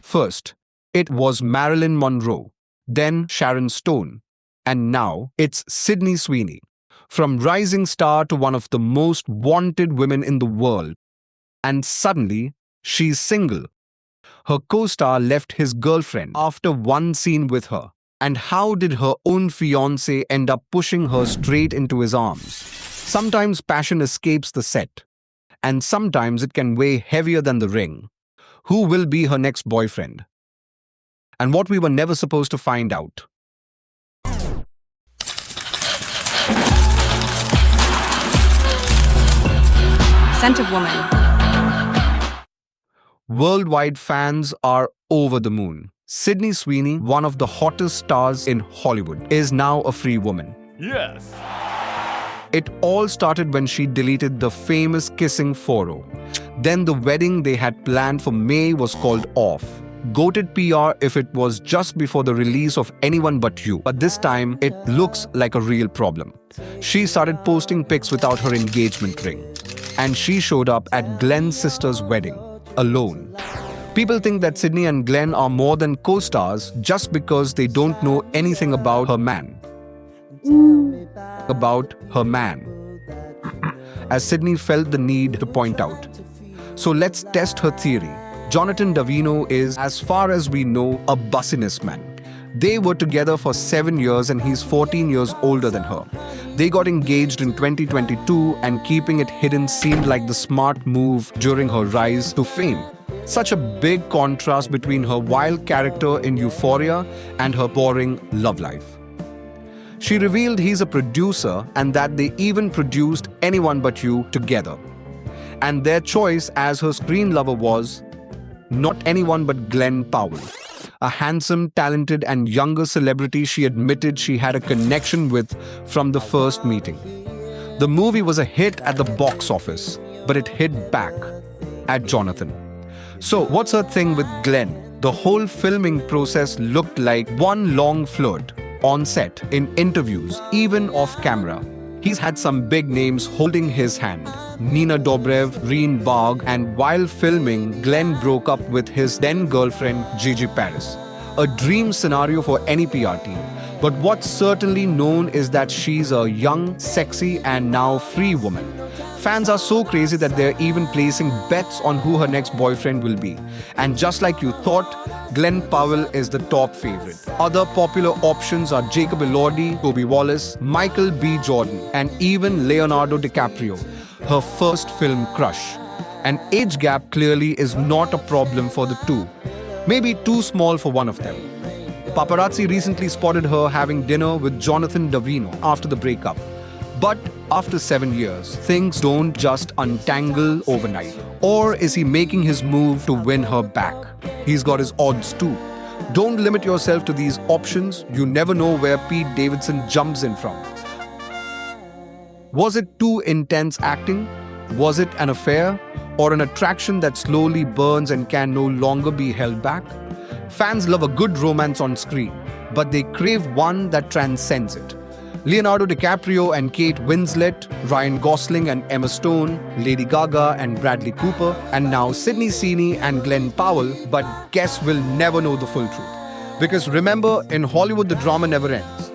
First, it was Marilyn Monroe, then Sharon Stone, and now it's Sydney Sweeney. From rising star to one of the most wanted women in the world. And suddenly, she's single. Her co-star left his girlfriend after one scene with her. And how did her own fiancé end up pushing her straight into his arms? Sometimes passion escapes the set, and sometimes it can weigh heavier than the ring. Who will be her next boyfriend? And what we were never supposed to find out. Scent of Woman. Worldwide fans are over the moon. Sydney Sweeney, one of the hottest stars in Hollywood, is now a free woman. Yes. It all started when she deleted the famous kissing photo. Then the wedding they had planned for May was called off. Goated PR if it was just before the release of Anyone But You. But this time, it looks like a real problem. She started posting pics without her engagement ring. And she showed up at Glenn's sister's wedding, alone. People think that Sydney and Glenn are more than co-stars just because they don't know anything about her man. As Sydney felt the need to point out. So let's test her theory. Jonathan Davino is, as far as we know, a bussiness man. They were together for 7 years and he's 14 years older than her. They got engaged in 2022 and keeping it hidden seemed like the smart move during her rise to fame. Such a big contrast between her wild character in Euphoria and her boring love life. She revealed he's a producer and that they even produced Anyone But You together. And their choice as her screen lover was not anyone but Glenn Powell, a handsome, talented and younger celebrity she admitted she had a connection with from the first meeting. The movie was a hit at the box office, but it hit back at Jonathan. So what's her thing with Glenn? The whole filming process looked like one long flirt, on set, in interviews, even off camera. He's had some big names holding his hand. Nina Dobrev, Reen Barg, and while filming, Glenn broke up with his then-girlfriend Gigi Paris. A dream scenario for any PR team. But what's certainly known is that she's a young, sexy, and now free woman. Fans are so crazy that they're even placing bets on who her next boyfriend will be. And just like you thought, Glenn Powell is the top favorite. Other popular options are Jacob Elordi, Toby Wallace, Michael B. Jordan, and even Leonardo DiCaprio, her first film crush. An age gap clearly is not a problem for the two. Maybe too small for one of them. Paparazzi recently spotted her having dinner with Jonathan Davino after the breakup. But after 7 years, things don't just untangle overnight. Or is he making his move to win her back? He's got his odds too. Don't limit yourself to these options. You never know where Pete Davidson jumps in from. Was it too intense acting? Was it an affair? Or an attraction that slowly burns and can no longer be held back? Fans love a good romance on screen, but they crave one that transcends it. Leonardo DiCaprio and Kate Winslet, Ryan Gosling and Emma Stone, Lady Gaga and Bradley Cooper, and now Sydney Sweeney and Glenn Powell, but guess we'll never know the full truth. Because remember, in Hollywood the drama never ends.